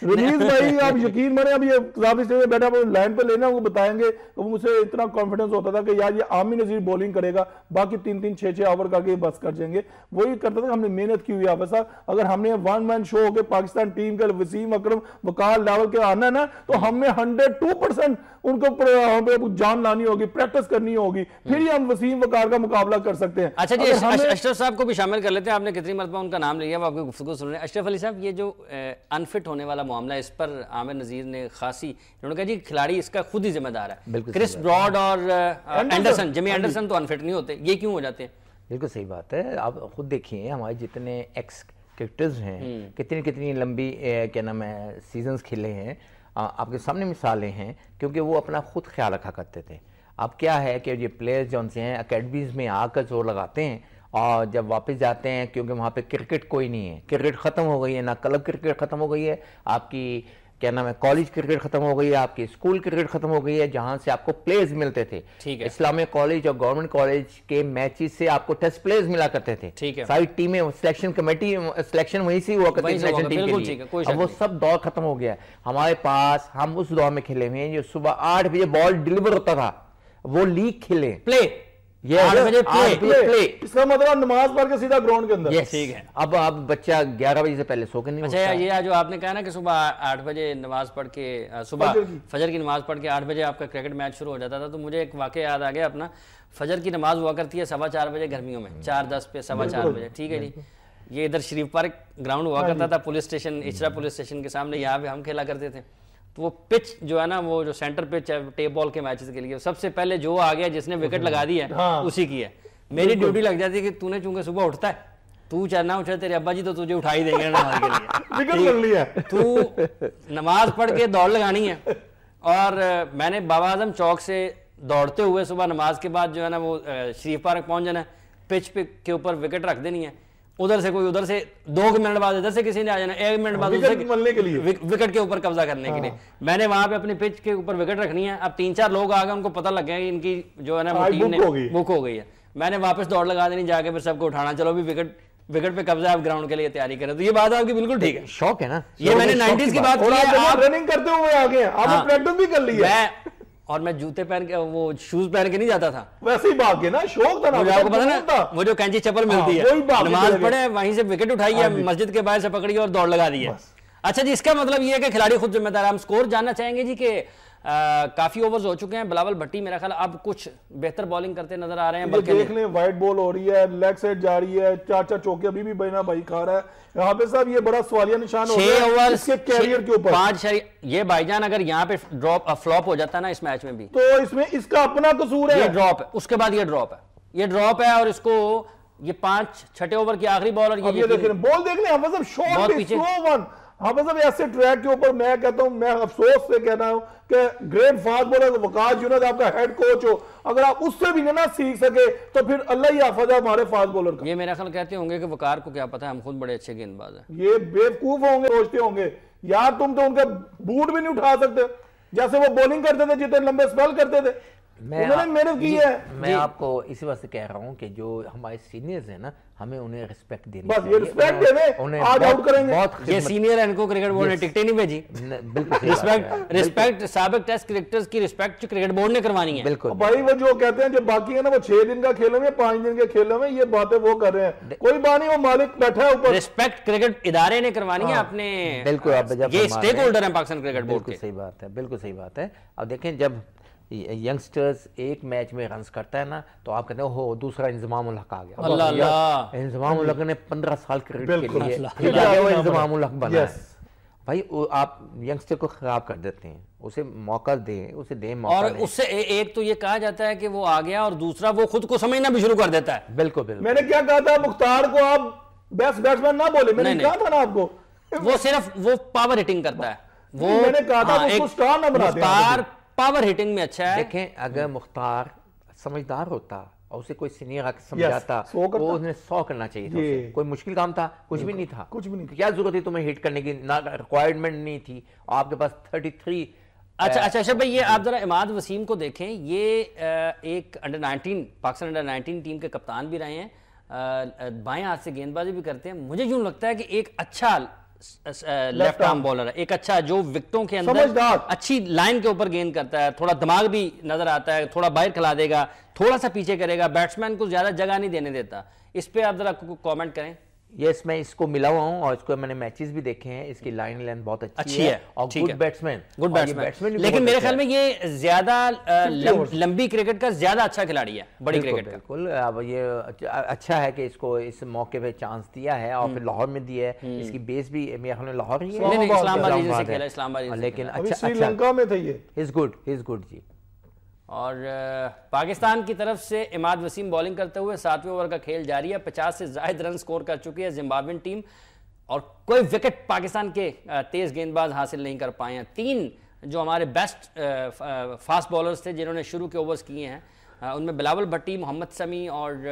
रमीज भाई आप यकीन माने, अब ये काफी स्टेज में बैठा लाइन पे लेना वो बताएंगे, तो मुझसे इतना कॉन्फिडेंस होता था कि यार ये आमिर नजीर बॉलिंग करेगा, बाकी 3-3, 6-6 ओवर करके बस कर जाएंगे। वही करता था, हमने मेहनत की हुई है वैसा। अगर हमने 1 मैन शो होकर पाकिस्तान टीम के वसीम अकरम वकार लेवल के आना है ना, तो हमने 102% उनको जान लानी होगी, प्रैक्टिस करनी होगी, फिर ही हम वसीम वकार का मुकाबला कर सकते हैं। अच्छा जी, अशरफ साहब को भी शामिल कर लेते हैं, आपने कितनी मरतबा उनका नाम लिया, आपको गुफ्तगू सुन रहे हैं। अशरफ अली साहब, ये जो अनफिट होने वाला मामला है, इस पर आमिर नजीर ने खासी, उन्होंने कहा जी खिलाड़ी इसका खुद ही जिम्मेदार है। क्रिस ब्रॉड और एंडरसन, जिमी एंडरसन तो अनफिट नहीं होते, ये क्यों हो जाते हैं? बिल्कुल सही बात है। आप खुद देखिए हमारे जितने एक्स क्रिकेटर्स हैं, कितनी लंबी क्या नाम है सीजन्स खेले हैं, आपके सामने मिसालें हैं, क्योंकि वो अपना खुद ख्याल रखा करते थे। अब क्या है कि ये प्लेयर्स जो से हैं अकेडमीज में आकर जोर लगाते हैं और जब वापस जाते हैं, क्योंकि वहाँ पे क्रिकेट कोई नहीं है, क्रिकेट ख़त्म हो गई है, ना क्लब क्रिकेट ख़त्म हो गई है, आपकी क्या नाम है कॉलेज क्रिकेट खत्म हो गई है, आपकी स्कूल क्रिकेट खत्म हो गई है, जहां से आपको प्लेयर्स मिलते थे। ठीक है, इस्लामिक कॉलेज और गवर्नमेंट कॉलेज के मैचेस से आपको टेस्ट प्लेयर्स मिला करते थे। ठीक है, सारी टीमें, सिलेक्शन कमेटी, सिलेक्शन वहीं से हुआ करती थी नेशनल टीम के लिए। अब वो सब दौर खत्म हो गया। हमारे पास, हम उस दौर में खेले हुए हैं जो सुबह 8 बजे बॉल डिलीवर होता था, वो लीग खेले, प्ले ये 8 बजे प्ले, इसका मतलब नमाज पढ़ के सीधा ग्राउंड के अंदर। ठीक है, अब बच्चा 11 बजे से पहले सो के नहीं। अच्छा, ये जो आपने कहा ना कि सुबह 8 बजे नमाज पढ़ के, सुबह फजर की नमाज पढ़ के 8 बजे आपका क्रिकेट मैच शुरू हो जाता था, तो मुझे एक वाकया याद आ गया अपना। फजर की नमाज हुआ करती है 4:15 बजे गर्मियों में, 4:10 पे 4:15 बजे। ठीक है जी, ये इधर शरीफ पार्क ग्राउंड हुआ करता था, police station, Ichhra police station के सामने, यहाँ पे हम खेला करते थे। तो वो पिच जो है ना, वो जो सेंटर पिच है टेप बॉल के मैचेस के लिए, सबसे पहले जो आ गया जिसने विकेट लगा दी है उसी की है। मेरी ड्यूटी लग जाती है कि तूने चूंकि सुबह उठता है, तू चाहे ना उठे, तेरे अब्बा जी तो तुझे उठा ही देंगे नमाज के लिए। विकेट कर लिया, तू नमाज पढ़ के दौड़ लगानी है। और मैंने बाबा आजम चौक से दौड़ते हुए सुबह नमाज के बाद जो है ना वो शरीफ पार्क पहुंच जाना, पिच पे के ऊपर विकेट रख देनी है, उधर से कोई, उधर से 2 मिनट बाद इधर से किसी ने आ जाना, 1 मिनट बाद के लिए विकेट के ऊपर कब्जा करने के लिए। मैंने वहां पे अपनी पिच के ऊपर विकेट रखनी है। अब 3-4 लोग आ गए, उनको पता लग गया इनकी जो है ना वो टीम ने बुक हो गई है। मैंने वापस दौड़ लगा देनी जाके, फिर सबको उठाना, चलो भी विकेट पे कब्जा, आप ग्राउंड के लिए तैयारी करें। तो ये बात आपकी बिल्कुल ठीक है, शौक है ना, ये मैंने 90s की बात की है। आप रनिंग करते हुए आ गए, आपने प्रैक्टिस भी कर ली है। और मैं जूते पहन के, वो शूज पहन के नहीं जाता था, वैसे ही भाग गए ना, शौक था ना, आपको पता ना, वो जो कैंची चप्पल मिलती है, नमाज पढ़े वहीं से विकेट उठाई है, मस्जिद के बाहर से पकड़ी और दौड़ लगा दी है। अच्छा जी, इसका मतलब ये है कि खिलाड़ी खुद जिम्मेदार है। हम स्कोर जानना चाहेंगे जी कि काफी ओवर्स हो चुके हैं, बिलावल भट्टी मेरा ख्याल अब कुछ बेहतर बॉलिंग करते नजर आ रहे हैं। बल्कि देख लें, वाइट बॉल हो रही है, लेग साइड जा रही है, 4-4 चौके अभी भी बना भाई खा रहा है। यहाँ पे साहब ये बड़ा सवालिया निशान हो रहा है 6 ओवर इसके कैरियर के ऊपर। 5 ये भाईजान अगर यहाँ पे फ्लॉप हो जाता है ना इस मैच में भी, तो इसमें इसका अपना कसूर है, ये ड्रॉप है, उसके बाद ये ड्रॉप है और इसको ये 5 छठे ओवर की आखिरी बॉल, और ये देख रहे बॉल देख लें, मतलब शॉट भी स्लो वन। हाँ मतलब ऐसे ट्रैक के ऊपर मैं कहता हूं, मैं अफसोस से कहना हूं कि great fast bowler Waqas Junaid आपका हेड कोच हो, अगर आप उससे भी ना सीख सके तो फिर अल्लाह ही हाफिज है हमारे फास्ट बॉलर का। ये मेरा ख्याल कहते होंगे कि वकार को क्या पता है, हम खुद बड़े अच्छे गेंदबाज हैं। ये बेवकूफ होंगे, सोचते होंगे यार तुम तो उनके बूट भी नहीं उठा सकते, जैसे वो बॉलिंग करते थे, जितने लंबे स्पेल करते थे। उन्होंने मेहनत की है। मैं आपको इसी वास्ते कह रहा हूँ कि जो हमारे सीनियर्स हैं ना, हमें उन्हें रिस्पेक्ट देनी बस, ये रिस्पेक्ट देवे, आज आउट करेंगे। ये सीनियर है, इनको क्रिकेट बोर्ड ने टिकटें नहीं भेजी। बिल्कुल रिस्पेक्ट साबिक टेस्ट क्रिकेटर्स की रिस्पेक्ट क्रिकेट बोर्ड ने करवानी है। बिल्कुल भाई वो जो कहते हैं जो बाकी है ना, वो 6 दिन का खेलों में 5 दिन के खेलों में ये बातें वो कर रहे हैं, कोई बात नहीं, वो मालिक बैठा है ऊपर। रिस्पेक्ट क्रिकेट इदारे ने करवानी है अपने। बिल्कुल, ये स्टेक होल्डर है पाकिस्तान क्रिकेट बोर्ड के। सही बात है, बिल्कुल सही बात है। अब देखें, जब यंगस्टर्स एक मैच में रन्स करता है ना, तो आप कहते हो दूसरा इंजमाम उल हक आ गया। अल्लाह अल्लाह, इंजमाम उल हक ने 15 साल क्रिकेट के लिए इंजमाम उल हक बना। भाई आप यंगस्टर को खराब कर देते हैं, उसे मौका दें, उसे दें मौका। और उससे एक तो ये कहा जाता है कि वो आ गया, और दूसरा वो खुद को समझना भी शुरू कर देता है। बिल्कुल बिल्कुल। मैंने क्या कहा था, मुख्तार को आप बेस्ट बैट्समैन ना बोले, मैंने कहा था ना आपको, वो सिर्फ वो पावर हिटिंग करता है। वो मैंने कहा था उसको स्टार ना बना दें। पावर हिटिंग में अच्छा है। देखें, अगर मुख्तार समझदार होता और उसे कोई सीनियर आके समझाता, वो उसने 100 करना चाहिए था उसे। कोई मुश्किल काम था? कुछ भी नहीं था, कुछ भी नहीं। क्या जरूरत है तुम्हें हिट करने की? ना रिक्वायरमेंट नहीं थी, आपके पास 33। अच्छा भाई, ये आप जरा इमाद वसीम को देखें। ये एक अंडर-19 पाकिस्तान अंडर-19 टीम के कप्तान भी रहे हैं, बाएं हाथ से गेंदबाजी भी करते हैं। मुझे यूं लगता है कि एक अच्छा लेफ्ट आर्म बॉलर है, एक अच्छा जो विकेटों के अंदर अच्छी लाइन के ऊपर गेंद करता है, थोड़ा दिमाग भी नजर आता है, थोड़ा बाहर खिला देगा, थोड़ा सा पीछे करेगा, बैट्समैन को ज्यादा जगह नहीं देने देता। इस पे आप जरा कमेंट करें। यस, मैं इसको मिला हुआ हूं और इसको मैंने मैचेस भी देखे हैं, इसकी लाइन लेंथ बहुत अच्छी है और गुड बैट्समैन। लेकिन मेरे ख्याल में ये ज्यादा लंबी क्रिकेट का ज्यादा अच्छा खिलाड़ी है, बड़ी क्रिकेट का। बिल्कुल, अब ये अच्छा है कि इसको इस मौके पे चांस दिया है और फिर लाहौर में दिया है। इसकी बेस भी मेरे ख्याल में लाहौर ही है, इस्लामाबाद, लेकिन अच्छा श्रीलंका में था ये। इज गुड जी। और पाकिस्तान की तरफ से इमाद वसीम बॉलिंग करते हुए 7वें ओवर का खेल जारी है। 50 से ज्यादा रन स्कोर कर चुकी है जिम्बाब्वेन टीम, और कोई विकेट पाकिस्तान के तेज गेंदबाज हासिल नहीं कर पाए हैं। 3 जो हमारे बेस्ट फास्ट बॉलर्स थे जिन्होंने शुरू के ओवर्स किए हैं, उनमें बिलावल भट्टी, मोहम्मद समी और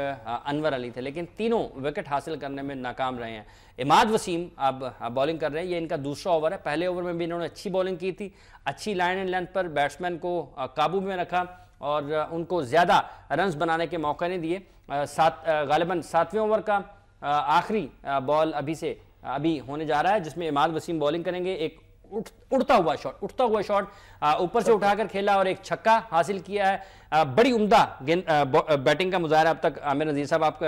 अनवर अली थे, लेकिन तीनों विकेट हासिल करने में नाकाम रहे हैं। इमाद वसीम अब बॉलिंग कर रहे हैं, ये इनका दूसरा ओवर है। पहले ओवर में भी इन्होंने अच्छी बॉलिंग की थी, अच्छी लाइन एंड लेंथ पर बैट्समैन को काबू में रखा और उनको ज़्यादा रन्स बनाने के मौके नहीं दिए। गालिबन 7वें ओवर का आखिरी बॉल अभी होने जा रहा है, जिसमें इमाद वसीम बॉलिंग करेंगे। एक उड़ता हुआ शॉट ऊपर से उठाकर खेला और एक छक्का हासिल किया है। बड़ी उम्दा बैटिंग का मुजाहरा अब तक। आमिर नजीर साहब, आपका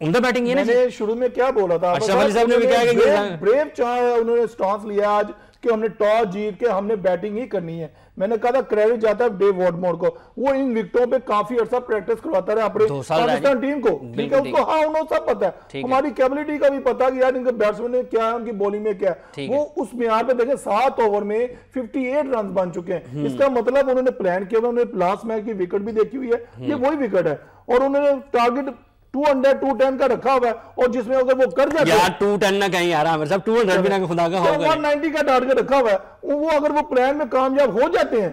उम्दा बैटिंग है ना? मैंने शुरू में क्या बोला था, अशरफ अली साहब ने भी कहा कि ब्रेव चाहे उन्होंने स्टांस लिया आज कि हमने टॉस जीत के हमने बैटिंग ही करनी है। मैंने कहा था क्रेडिट जाता है डेव वॉर्डमोर को, वो इन विकेटों पे काफी अर्सा प्रैक्टिस करवाता रहा अपने पाकिस्तान टीम को। ठीक है, उसको हाँ उन्होंने सब पता है, हमारी कैपेबिलिटी का भी पता है कि यार इनके बैट्समैन ने क्या है, उनकी बॉलिंग में क्या है। वो उस म्यार पे देखें 7 ओवर में 58 रन बन चुके हैं। इसका मतलब उन्होंने प्लान किया, उन्होंने लास्ट मैच की विकेट भी देखी हुई है, ये वही विकेट है, और उन्होंने टारगेट 200 210 का रखा हुआ है, और जिसमें अगर वो कर जाते यार 210 ना कहीं यार, हमारे साहब 200 भी ना खुदा का होगा, 190 का टारगेट रखा हुआ है, वो अगर वो प्लान में कामयाब हो जाते हैं।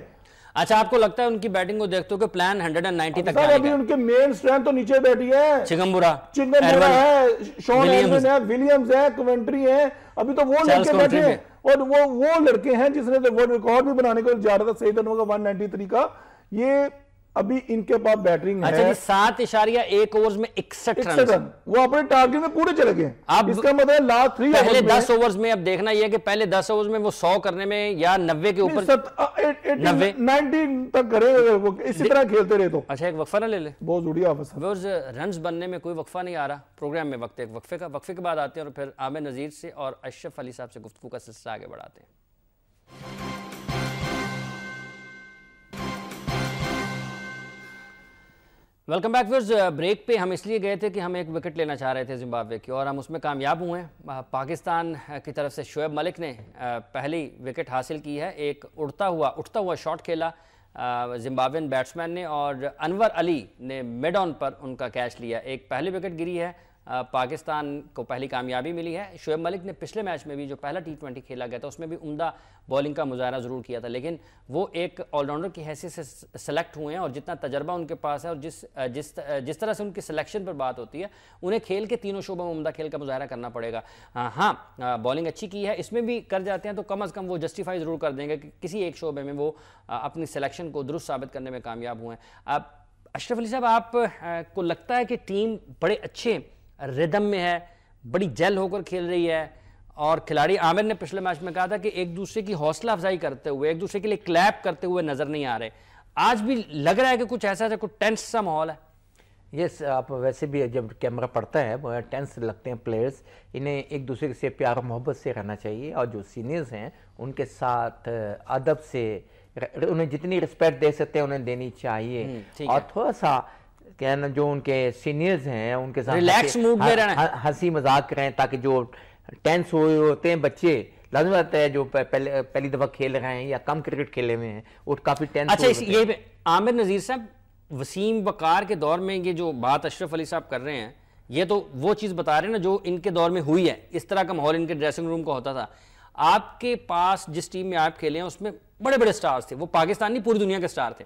अच्छा, आपको लगता है उनकी बैटिंग को देखते हो कि प्लान 190 तक जाएगा? अभी उनके मेन स्ट्रेंथ तो नीचे बैठी है, चिगम्बुरा है, शॉन एल्विन है, विलियम्स है, कवेंट्री है, अभी तो वो लड़के बैठे हैं, और वो लड़के हैं जिसने तो वर्ल्ड रिकॉर्ड भी बनाने को जा रहा था सही रनों का 193 का। ये अभी इनके पास बैटिंग है। अच्छा जी, 7.1 ओवर्स में 61 रन, वो अपने टारगेट में पूरे चले गए। अब इसका मतलब लास्ट 3 पहले 10 ओवर्स में अब देखना यह है कि पहले 10 ओवर्स में वो 100 करने में या 90 के ऊपर 90 तक करे, वो इसी तरह खेलते रहे तो। अच्छा, एक वक्फा ना ले ले, बहुत जुड़िया रन्स बनने में कोई वक्फा नहीं आ रहा प्रोग्राम में। वक्त एक वक्फे के बाद आते हैं और फिर आमिर नजीर से और अशरफ अली साहब से गुफ्तगू का सिलसिला आगे बढ़ाते हैं। Welcome back viewers. ब्रेक पे हम इसलिए गए थे कि हम एक विकेट लेना चाह रहे थे जिम्बाब्वे की, और हम उसमें कामयाब हुए हैं। पाकिस्तान की तरफ से शोएब मलिक ने पहली विकेट हासिल की है। एक उड़ता हुआ शॉट खेला जिम्बाब्वेन बैट्समैन ने, और अनवर अली ने मिड ऑन पर उनका कैच लिया। एक पहली विकेट गिरी है पाकिस्तान को पहली कामयाबी मिली है। शोएब मलिक ने पिछले मैच में भी जो पहला T20 खेला गया था उसमें भी उम्दा बॉलिंग का मुजाहरा ज़रूर किया था, लेकिन वो एक ऑलराउंडर की हैसियत से सेलेक्ट हुए हैं और जितना तजर्बा उनके पास है और जिस तरह से उनकी सिलेक्शन पर बात होती है, उन्हें खेल के तीनों शोबों में उम्दा खेल का मुजाहरा करना पड़ेगा। हाँ, बॉलिंग अच्छी की है, इसमें भी कर जाते हैं तो कम अज़ कम वो जस्टिफाई ज़रूर कर देंगे कि किसी एक शोबे में वो अपनी सिलेक्शन को दुरुस्त साबित करने में कामयाब हुए हैं। अब अशरफ अली साहब, आप को लगता है कि टीम बड़े अच्छे रिदम में है, बड़ी जेल होकर खेल रही है, और खिलाड़ी आमिर ने पिछले मैच में कहा था कि एक दूसरे की हौसला अफजाई करते हुए, एक दूसरे के लिए क्लैप करते हुए नजर नहीं आ रहे, आज भी लग रहा है कि कुछ ऐसा कुछ टेंस सा माहौल है? यस, आप वैसे भी जब कैमरा पड़ता है वो टेंस लगते हैं प्लेयर्स, इन्हें एक दूसरे से प्यार मोहब्बत से रहना चाहिए और जो सीनियर्स हैं उनके साथ अदब से उन्हें जितनी रिस्पेक्ट दे सकते हैं उन्हें देनी चाहिए, और थोड़ा सा कहना जो उनके सीनियर्स हैं उनके साथ रिलैक्स मूड में रहना, हंसी मजाक करें, ताकि जो टेंस हुए होते हैं बच्चे, लाजमी बात है जो पहली दफा खेल रहे हैं या कम क्रिकेट खेले हुए हैं वो काफी टेंस। अच्छा, ये आमिर नज़ीर साहब, वसीम वकार के दौर में ये जो बात अशरफ अली साहब कर रहे हैं, ये तो वो चीज़ बता रहे हैं ना जो इनके दौर में हुई है, इस तरह का माहौल इनके ड्रेसिंग रूम का होता था। आपके पास जिस टीम में आप खेले हैं उसमें बड़े बड़े स्टार्स थे, वो पाकिस्तानी पूरी दुनिया के स्टार थे,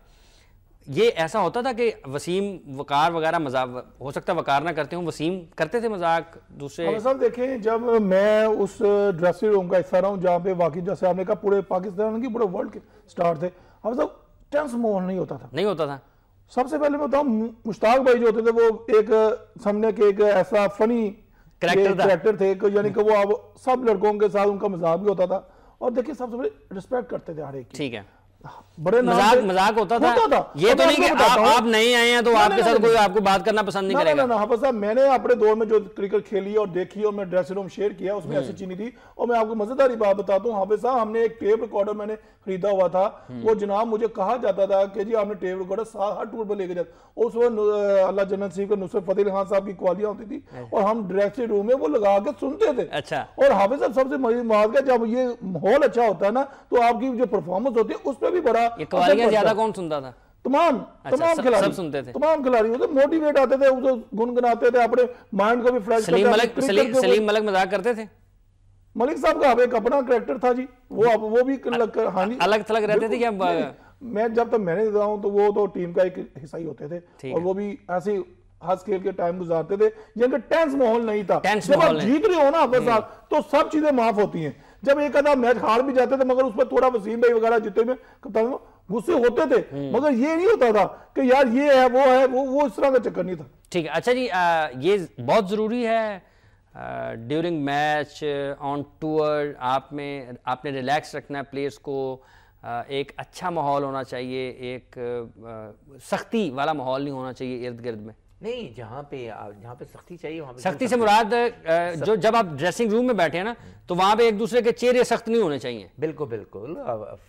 ये ऐसा होता था कि वसीम वकार वगैरह मजाक, हो सकता है वकार ना करते हो, वसीम करते थे मजाक दूसरे? सब देखें, जब मैं उस ड्रेसिंग रूम का हिस्सा रहा हूँ जहाँ पे वाकई जैसे आपने कहा पूरे पाकिस्तान की पूरे वर्ल्ड के स्टार थे, हम सब टेंस माहौल नहीं होता था। सबसे पहले मैं बताऊँ, मुश्ताक भाई जो होते थे वो एक सामने के एक ऐसा फनी कैरेक्टर थे, यानी कि वो अब सब लड़कों के साथ उनका मजाक भी होता था, और देखिए सबसे बड़े रिस्पेक्ट करते थे हर एक की। ठीक है, बड़े मजाक होता था। ये तो नहीं कि आप नए आए हैं तो आपके साथ कोई आपको बात करना पसंद नहीं करेगा। ना हाफिज साहब, मैंने अपने दौर में जो क्रिकेट खेली और देखी और मैं ड्रेसिंग रूम शेयर किया उसमें ऐसी चीज नहीं थी। और मैं आपको मजेदारी बात बताता हूँ हाफिज साहब, हमने एक टेप रिकॉर्डर मैंने खरीदा हुआ था, वो जनाब मुझे कहा जाता था कि जी आपने टेप रिकॉर्डर हर टूर पर लेके जाते, उस वक्त अल्लाह जन्नत नसीब को नुसरत फतेह अली खान साहब की क्वालियां होती थी और हम ड्रेसिंग रूम में वो लगा के सुनते थे। अच्छा, और हाफिज साहब सबसे मजेदार बात है, जब ये माहौल अच्छा होता है ना तो आपकी जो परफॉर्मेंस होती है उस पर भी बड़ा ज्यादा कौन सुनता था? तमाम खिलाड़ी सब सुनते थे, तमाम खिलाड़ी वो मोटिवेट आते थे, गुनगुनाते थे, अपने माइंड को भी फ्रेश करते थे। सलीम मलिक मजाक करते थे? मलिक साहब का एक अपना कैरेक्टर था जी, वो भी हाँ जी अलग थलग रहते थे क्या? मैं जब तक मैंने रहा हूं तो वो तो टीम का एक हिस्सा ही होते थे, और वो भी ऐसे हंस खेल के टाइम गुजारते थे, जिनका टेंस माहौल नहीं था। जब आप जीत रहे हो ना आपके साथ तो सब चीजें माफ होती हैं। जब एक आधा मैच हार भी जाते थे मगर उस पर थोड़ा वसीम भाई वगैरह जितने में कप्तान गुस्से होते थे, मगर ये नहीं होता था कि यार ये है वो इस तरह का चक्कर नहीं था। ठीक है, अच्छा जी, ये बहुत जरूरी है ड्यूरिंग मैच ऑन टूर आपने रिलैक्स रखना है प्लेयर्स को, एक अच्छा माहौल होना चाहिए, एक सख्ती वाला माहौल नहीं होना चाहिए इर्द गिर्द में। नहीं, जहाँ पे सख्ती चाहिए वहाँ पे सख्ती से मुराद जो जब आप ड्रेसिंग रूम में बैठे हैं ना तो वहाँ पे एक दूसरे के चेहरे सख्त नहीं होने चाहिए। बिल्कुल बिल्कुल,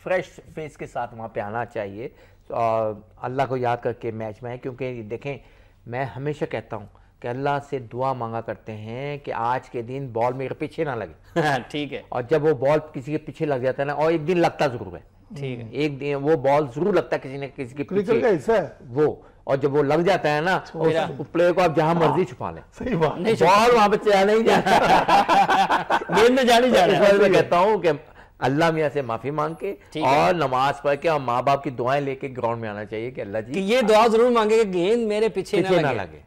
फ्रेश फेस के साथ वहाँ पे आना चाहिए और अल्लाह को याद करके मैच में है। क्योंकि देखें, मैं हमेशा कहता हूँ कि अल्लाह से दुआ मांगा करते हैं कि आज के दिन बॉल मेरे पीछे ना लगे। ठीक है, और जब वो बॉल किसी के पीछे लग जाता है ना, और एक दिन लगता जरूर है, ठीक है, एक दिन वो बॉल जरूर लगता है किसी न किसी के पीछे का हिस्सा है वो, और जब वो लग जाता है ना उस प्लेयर को आप जहां मर्जी छुपा लें, सही बात, बॉल वहां पे चला नहीं जाता, गेंद में जाने जा रहा है। मैं कहता हूँ कि अल्लाह मियाँ से माफी मांग के और नमाज पढ़ के और माँ बाप की दुआएं लेके ग्राउंड में आना चाहिए कि अल्लाह जी ये दुआ जरूर मांगे कि गेंद मेरे पीछे ना लगे।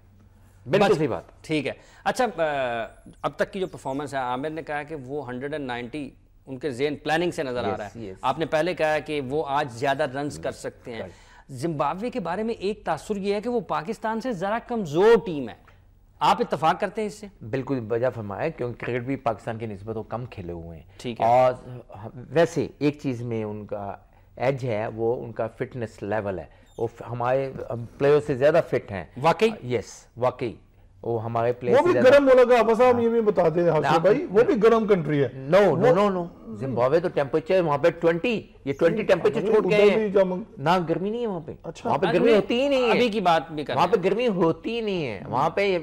बिल्कुल सही बात, ठीक है। अच्छा, अब तक की जो परफॉर्मेंस है, आमिर ने कहा कि वो 190 उनके ज़ेन प्लानिंग से नजर आ रहा है। आपने पहले कहा कि वो आज ज्यादा रन्स कर सकते हैं। जिम्बाब्वे के बारे में एक तासुर ये है कि वो पाकिस्तान से जरा कमजोर टीम है, आप इत्तेफाक करते हैं इससे? बिल्कुल वजह फरमाया, क्योंकि क्रिकेट भी पाकिस्तान की निस्बत कम खेले हुए हैं। ठीक है, और वैसे एक चीज में उनका एज है, वो उनका फिटनेस लेवल है, वो हमारे प्लेयर से ज्यादा फिट हैं। वाकई? यस, वाकई वो हमारे प्लेयर वो भी गर्म मुल्क है। बस आप ये भी बता दें भाई, वो भी गर्म कंट्री है। No no no no, Zimbabwe तो टेम्परेचर वहाँ पे 20 टेम्परेचर छोड़ के ना, गर्मी नहीं है वहाँ पे। अच्छा, वहाँ पे गर्मी होती ही नहीं है। अभी की बात भी कर, वहाँ पे गर्मी होती ही नहीं है। वहाँ पे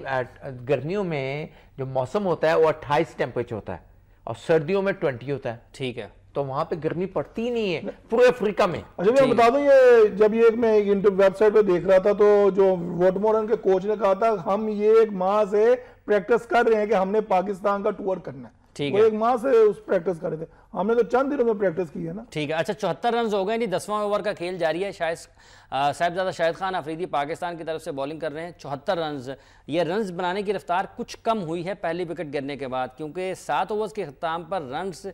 गर्मियों में जो मौसम होता है वो 28 टेम्परेचर होता है और सर्दियों में 20 होता है। ठीक है, तो वहां पे गर्मी पड़ती ही नहीं है पूरे अफ्रीका में। अच्छा मैं बता दूं, ये जब ये मैं एक वेबसाइट पे देख रहा था तो जो वोटमोरन के कोच ने कहा था हम ये 1 माह से प्रैक्टिस कर रहे हैं कि हमने पाकिस्तान का टूर करना है। वो 1 माह से उस प्रैक्टिस कर रहे थे, हमने तो चंद दिनों में प्रैक्टिस की है ना। ठीक है। अच्छा 74 रन हो गए, नहीं 10वां ओवर का खेल जारी है। साहिबजादा शाहिद खान अफरीदी पाकिस्तान की तरफ से बॉलिंग कर रहे हैं। 74 रन, ये रन्स बनाने की रफ्तार कुछ कम हुई है पहली विकेट गिरने के बाद, क्योंकि 7 ओवर्स के अख्ताम पर रन्स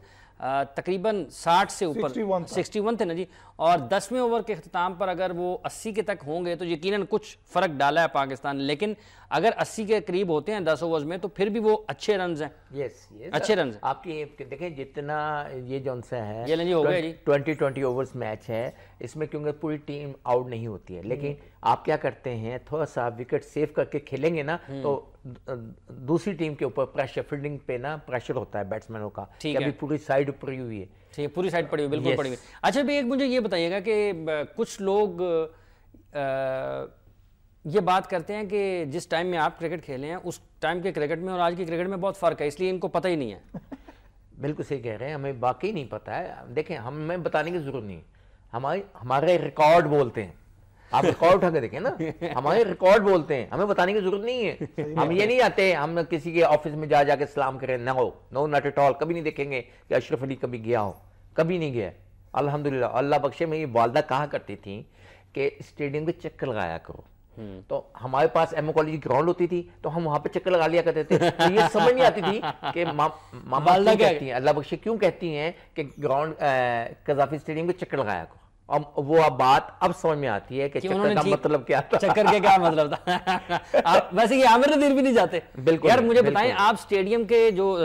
तकरीबन 60 से ऊपर 61 थे ना जी, और 10वें ओवर के अख्ताम पर अगर वो 80 के तक होंगे तो यकीनन कुछ फ़र्क डाला है पाकिस्तान ने, लेकिन अगर 80 के करीब होते हैं 10 ओवर्स में तो फिर भी वो अच्छे रन्स हैं। यस अच्छे रन्स हैं। आपकी देखें जितना ये जौन सा है ये हो गया जी 20 ओवर्स मैच है, इसमें क्योंकि पूरी टीम आउट नहीं होती है, लेकिन आप क्या करते हैं थोड़ा सा विकेट सेव करके खेलेंगे ना तो दूसरी टीम के ऊपर प्रेशर, फील्डिंग पे ना प्रेशर होता है बैट्समैनों का कि अभी पूरी साइड ऊपर हुई है। ठीक है, पूरी साइड पड़ी हुई, बिल्कुल पड़ी हुई। अच्छा भाई एक मुझे ये बताइएगा कि कुछ लोग ये बात करते हैं कि जिस टाइम में आप क्रिकेट खेले हैं उस टाइम के क्रिकेट में और आज की क्रिकेट में बहुत फ़र्क है, इसलिए इनको पता ही नहीं है। बिल्कुल सही कह रहे हैं, हमें वाकई नहीं पता है। देखें हमें बताने की जरूरत नहीं, हमारे रिकॉर्ड बोलते हैं। आप रिकॉर्ड उठा के देखें ना, हमारे रिकॉर्ड बोलते हैं, हमें बताने की जरूरत नहीं है। हम ये नहीं आते हम किसी के ऑफिस में जाके सलाम करें, नो नॉट एट ऑल। कभी नहीं देखेंगे कि अशरफ अली कभी गया हो, कभी नहीं गया। अल्हम्दुलिल्लाह, अल्लाह बख्शे। मेरी वालदा कहा करती थी कि स्टेडियम पे चक्कर लगाया करो, तो हमारे पास एमओ कॉलेज ग्राउंड होती थी तो हम वहां पे चक्कर लगा लिया करते थे। तो ये समझ नहीं आती थी कि मामा क्यों कहती हैं, अल्लाह बख्शे क्यों कहती हैं कि ग्राउंड कज़ाफी स्टेडियम पे चक्कर लगाया करो। अब वो बात अब समझ में आती है कि चक्कर का मतलब क्या था, चक्कर के क्या मतलब था। आप वैसे ये आमिर नदीर भी नहीं जाते। बिल्कुल यार मुझे बताएं, आप स्टेडियम के जो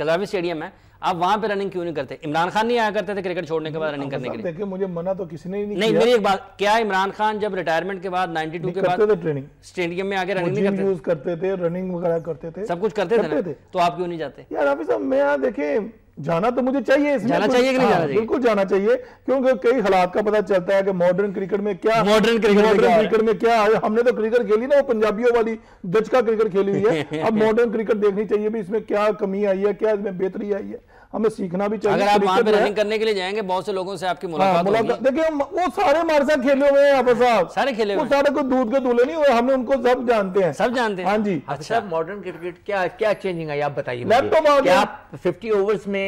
कज़ाफी स्टेडियम है आप वहां पे रनिंग क्यों नहीं करते? इमरान खान नहीं आया करते थे क्रिकेट छोड़ने के बाद रनिंग करने के लिए? देखिए मुझे मना तो किसी ने नहीं किया। मेरी एक बात, क्या इमरान खान जब रिटायरमेंट के बाद 92 के बाद ट्रेनिंग स्टेडियम में आगे रनिंग नहीं करते? यूज करते थे, रनिंग वगैरह करते थे, सब कुछ करते थे, तो आप क्यों नहीं जाते? यार हाफिज साहब मैं देखें जाना तो मुझे चाहिए, जाना चाहिए कि नहीं जाना चाहिए? बिल्कुल जाना चाहिए, क्योंकि कई हालात का पता चलता है कि मॉडर्न क्रिकेट में क्या हमने तो क्रिकेट खेली ना वो पंजाबियों वाली डच का क्रिकेट खेली हुई है। अब मॉडर्न क्रिकेट देखनी चाहिए भी, इसमें क्या कमी आई है, क्या इसमें बेहतरी आई है, हमें सीखना भी चाहिए। अगर आप वहां पे रनिंग करने के लिए जाएंगे बहुत से लोगों से आपकी मुलाकात होगी। देखिए वो सारे हमारे साथ खेले हुए हैं यहाँ साहब, सारे खेले हुए, सारे कोई दूध के दूल्हे नहीं हुए, हमने उनको सब जानते हैं, सब जानते हैं। हाँ जी। अच्छा मॉडर्न क्रिकेट क्या चेंजिंग है आप बताइए। लैपटॉप क्या 50 ओवर्स में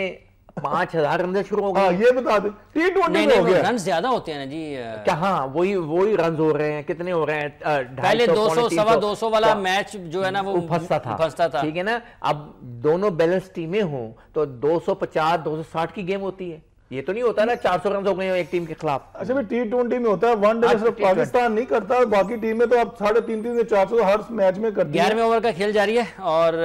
5000 रन शुरू हो गए? ये बता दें T20 में हो गया, रन ज्यादा होते हैं ना जी। क्या हाँ वही रन हो रहे हैं, कितने हो रहे हैं? पहले 200 सवा 200 वाला मैच जो है ना वो फंसता था, ठीक है ना। अब दोनों बैलेंस टीमें हों तो 250 260 की गेम होती है, ये तो नहीं होता ना 400 रन हो गए एक टीम के खिलाफ। अच्छा भाई T20 में होता है, वनडे में सिर्फ पाकिस्तान नहीं करता, बाकी टीमें तो अब 350 से 400 हर मैच में करती है। 11वें ओवर का खेल जारी है और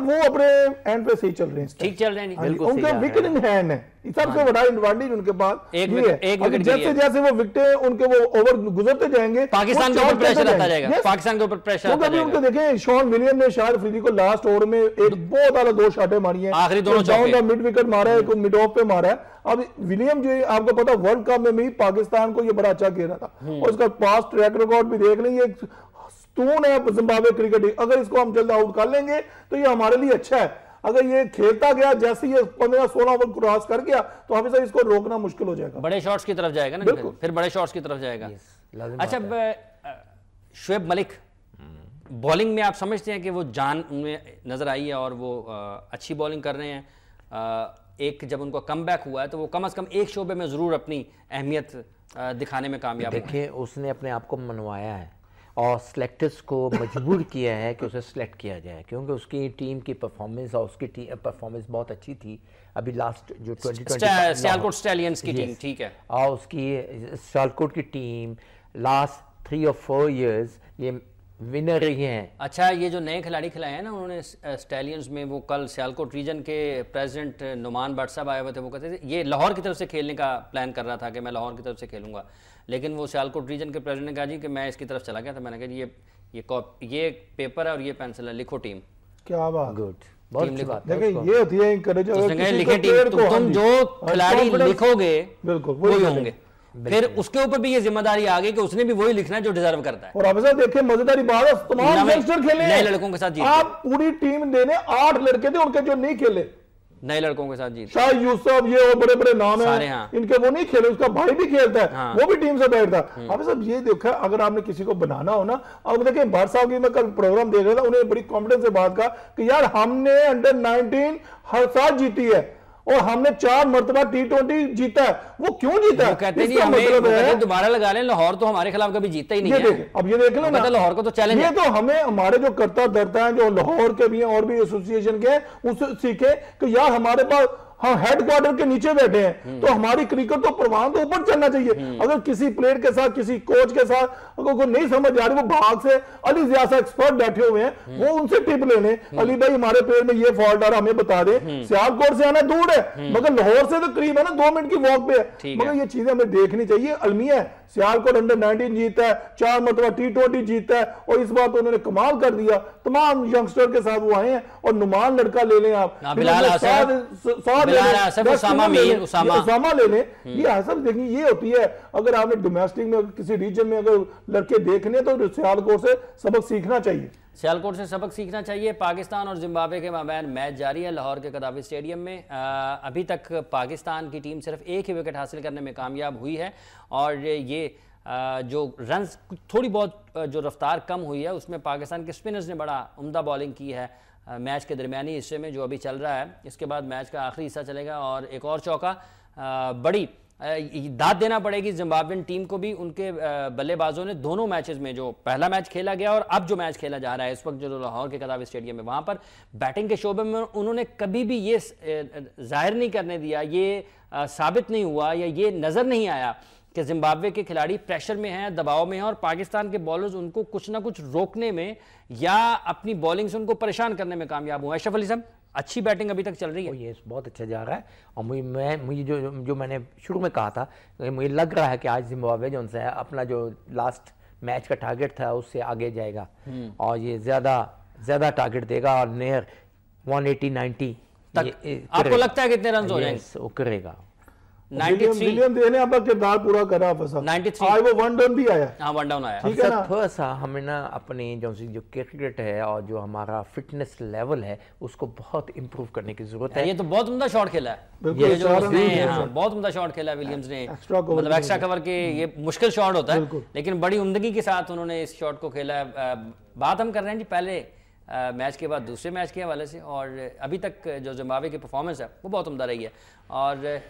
वो अपने एंड पे सही चल रहे हैं, ठीक चल रहे हैं, बिल्कुल उनका विकेट इन हैंड है, सबसे बड़ा एडवांटेज उनके पास एक विकेट। जैसे वो विकेट उनके वो ओवर गुजरते जाएंगे पाकिस्तान के ऊपर प्रेशर आता जाएगा, पाकिस्तान के ऊपर प्रेशर आता जाएगा। उनको देखें शॉन विलियम ने शायद अफरीदी को लास्ट ओवर में एक बहुत आला 2 शॉटें मारी हैं, आखिरी दोनों चौके, मिड विकेट मारा है, एक मिड ऑफ पे मारा है। अब विलियम जो आपको पता वर्ल्ड कप में भी पाकिस्तान को ये बड़ा अच्छा खेला था, और उसका पास्ट ट्रैक रिकॉर्ड भी देख लेंगे, स्तून है जिम्बाब्वे क्रिकेट। अगर इसको हम जल्द आउट कर लेंगे तो ये हमारे लिए अच्छा है। अगर ये खेलता गया जैसे ये 15-16 ओवर क्रॉस कर गया तो हमेशा इसको रोकना मुश्किल हो जाएगा, बड़े शॉट्स की तरफ जाएगा ना, फिर बड़े शॉट्स की तरफ जाएगा। अच्छा शुएब मलिक बॉलिंग में आप समझते हैं कि वो जान उनमें नजर आई है और वो अच्छी बॉलिंग कर रहे हैं? एक जब उनको कमबैक हुआ है तो वो कम से कम एक शोबे में जरूर अपनी अहमियत दिखाने में कामयाब है। देखिए उसने अपने आप को मनवाया है और सिलेक्टर्स को मजबूर किया है कि उसे सिलेक्ट किया जाए, क्योंकि उसकी टीम की परफॉर्मेंस और उसकी परफॉर्मेंस बहुत अच्छी थी। अभी लास्ट जो 2020 सियालकोट स्टैलियंस की टीम, ठीक है, और उसकी सियालकोट की टीम लास्ट 3 और 4 इयर्स ये विनर रही हैं। अच्छा ये जो नए खिलाड़ी खिलाए हैं ना उन्होंने स्टैलियंस में, वो कल सियालकोट रीजन के प्रेसिडेंट नुमान भट्ट साहब आए हुए थे, वो कहते थे ये लाहौर की तरफ से खेलने का प्लान कर रहा था कि मैं लाहौर की तरफ से खेलूंगा, लेकिन वो सियालकोट रीजन के प्रेसिडेंट ने कहा जी कि मैं इसकी तरफ चला गया था। मैंने कहा ये पेपर है और ये पेंसिल है, लिखो टीम। क्या बात, गुड, बहुत अच्छी बात। देखिए ये होती है इंकरेज, लिखे टीम, तुम जो खिलाड़ी लिखोगे बिल्कुल वही होंगे, फिर उसके ऊपर भी ये जिम्मेदारी आ गई कि उसने भी वही लिखना है जो डिजर्व करता है। और अब सर देखिए मजेदारी बात है, तमाम यंगस्टर खेले नए लड़कों के साथ, आप पूरी टीम देने 8 लड़के थे उनके जो नहीं खेले, नए लड़कों के साथ जीत, शाह यूसुफ, ये और बड़े बड़े नाम है, हाँ। इनके वो नहीं खेले, उसका भाई भी खेलता है, हाँ। वो भी टीम से बैठता। अब सब ये देखा, अगर आपने किसी को बनाना हो ना, अब देखिए भाट साहब की मैं कल प्रोग्राम देख रहा था, उन्हें बड़ी कॉन्फिडेंस से बात कहा कि यार हमने अंडर 19 हर साल जीती है और हमने 4 मरतबा T20 जीता है। वो क्यों जीता है? कहते नहीं हमें दोबारा लगा लें, लाहौर तो हमारे खिलाफ कभी जीता ही नहीं है। अब ये देख लो ना, लाहौर को तो चैलेंज ये तो हमें हमारे जो करता धरता है, जो लाहौर के भी हैं और भी एसोसिएशन के हैं, उससे सीखे कि यार हमारे पास हम हेडक्वार्टर के नीचे बैठे हैं, तो हमारी क्रिकेट तो प्रवाह तो ऊपर चलना चाहिए। अगर किसी प्लेयर के साथ, किसी कोच के साथ अगर कोई नहीं समझ आ रही, वो भाग से अली जिया सा एक्सपर्ट बैठे हुए हैं, वो उनसे टिप ले लें, अली भाई हमारे प्लेयर में ये फॉल्ट आ रहा, हमें बता दें। सियालकोट से आना दूर है, मगर लाहौर से तो करीब है ना, 2 मिनट की वॉक पे है। मगर ये चीजें हमें देखनी चाहिए। अलमिया है, सियालकोट अंडर 19 जीता है, 4 मरतबा T20 जीता है, और इस बार तो उन्होंने कमाल कर दिया। तमाम यंगस्टर के साथ वो आए हैं, और नुमान लड़का ले लें आप, उसामा ले लें। ये आसम देखिए, ये होती है, अगर आपने डोमेस्टिक में किसी रीजन में अगर लड़के देखने तो सियालकोट से सबक सीखना चाहिए। सियालकोट से सबक सीखना चाहिए। पाकिस्तान और जिम्बाब्वे के माबैन मैच जारी है लाहौर के कदाफी स्टेडियम में। अभी तक पाकिस्तान की टीम सिर्फ एक ही विकेट हासिल करने में कामयाब हुई है, और ये जो रन्स थोड़ी बहुत जो रफ्तार कम हुई है, उसमें पाकिस्तान के स्पिनर्स ने बड़ा उम्दा बॉलिंग की है मैच के दरमियानी हिस्से में जो अभी चल रहा है। इसके बाद मैच का आखिरी हिस्सा चलेगा, और एक और चौका बड़ी दाद देना पड़ेगी जिम्बाब्वेन टीम को भी। उनके बल्लेबाजों ने दोनों मैचेस में, जो पहला मैच खेला गया और अब जो मैच खेला जा रहा है इस वक्त जो लाहौर के कदाफी स्टेडियम में, वहाँ पर बैटिंग के शोबे में उन्होंने कभी भी ये जाहिर नहीं करने दिया, ये साबित नहीं हुआ या ये नज़र नहीं आया कि जिम्बाब्वे के खिलाड़ी प्रेशर में हैं, दबाव में हैं, और पाकिस्तान के बॉलर्स उनको कुछ ना कुछ रोकने में या अपनी बॉलिंग से उनको परेशान करने में कामयाब हुआ। अशरफ अली साहब, अच्छी बैटिंग अभी तक चल रही है। ये बहुत अच्छा जा रहा है, और मुझे जो मैंने शुरू में कहा था, मुझे लग रहा है कि आज जिम्बाब्वे जो उनसे अपना जो लास्ट मैच का टारगेट था उससे आगे जाएगा, और ये ज़्यादा टारगेट देगा, और नियर 180-90 तक। आपको लगता है कितने रन हो जाएंगे? वो करेगा। विलियम ने अपना किरदार पूरा करा, 93 आज वो 1 डाउन भी आया। हाँ, 1 डाउन आया। ठीक है ना, थोड़ा सा हमें ना अपनी जो क्रिकेट है और जो हमारा फिटनेस लेवल है उसको बहुत इंप्रूव करने की जरूरत है। ये तो बहुत उम्दा शॉट खेला है, ये जो उसने बहुत उम्दा शॉट खेला है विलियम्स ने, मतलब एक्स्ट्रा कवर के ये मुश्किल शॉट होता है, लेकिन बड़ी उम्दगी के साथ उन्होंने इस शॉट को खेला है। बात हम कर रहे हैं जी पहले मैच के बाद दूसरे मैच के हवाले से, और अभी तक जो जिम्बाब्वे की परफॉर्मेंस है वो बहुत उम्दा रही है, और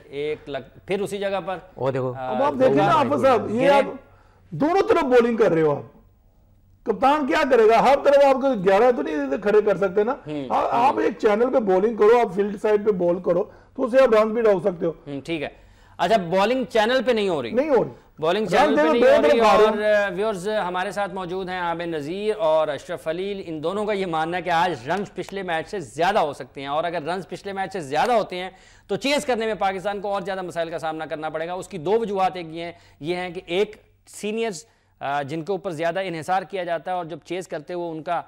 फिर उसी जगह पर वो देखो। अब आप देखिए ना आफत साहब, ये आप दोनों तरफ बॉलिंग कर रहे हो, आप कप्तान क्या करेगा? हर तरफ आपको 11 तो नहीं खड़े कर सकते ना। आप एक चैनल पे बॉलिंग करो, आप फील्ड साइड पे बॉल करो, तो उससे आप रन भी डाल सकते हो। ठीक है। अच्छा, बॉलिंग चैनल पे नहीं हो रही, बॉलिंग चैनल पे नहीं हो रही, और व्यूअर्स हमारे साथ मौजूद हैं आबिद नज़ीर और अशरफ अली। इन दोनों का ये मानना है कि आज रन्स पिछले मैच से ज़्यादा हो सकते हैं, और अगर रन्स पिछले मैच से ज़्यादा होते हैं तो चेस करने में पाकिस्तान को और ज़्यादा मसाइल का सामना करना पड़ेगा। उसकी 2 वजूहात एक ये हैं कि एक, सीनियर्स जिनके ऊपर ज़्यादा इन्हिसार किया जाता है और जब चेस करते हुए उनका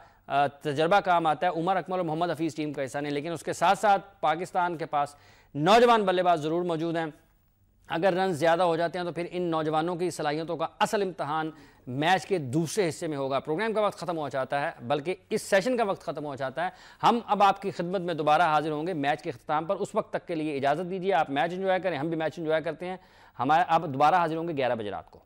तजर्बा काम आता है। उमर अकमल और मोहम्मद हफीज़ टीम का हिस्सा नहीं, लेकिन उसके साथ साथ पाकिस्तान के पास नौजवान बल्लेबाज ज़रूर मौजूद हैं। अगर रन ज़्यादा हो जाते हैं तो फिर इन नौजवानों की सलाहियतों का असल इम्तहान मैच के दूसरे हिस्से में होगा। प्रोग्राम का वक्त ख़त्म हो जाता है, बल्कि इस सेशन का वक्त ख़त्म हो जाता है। हम अब आपकी खिदमत में दोबारा हाजिर होंगे मैच के अख्ताम पर। उस वक्त तक के लिए इजाज़त दीजिए। आप मैच एंजॉय करें, हम भी मैच एंजॉय करते हैं। हमारे अब दोबारा हाजिर होंगे 11 बजे रात को।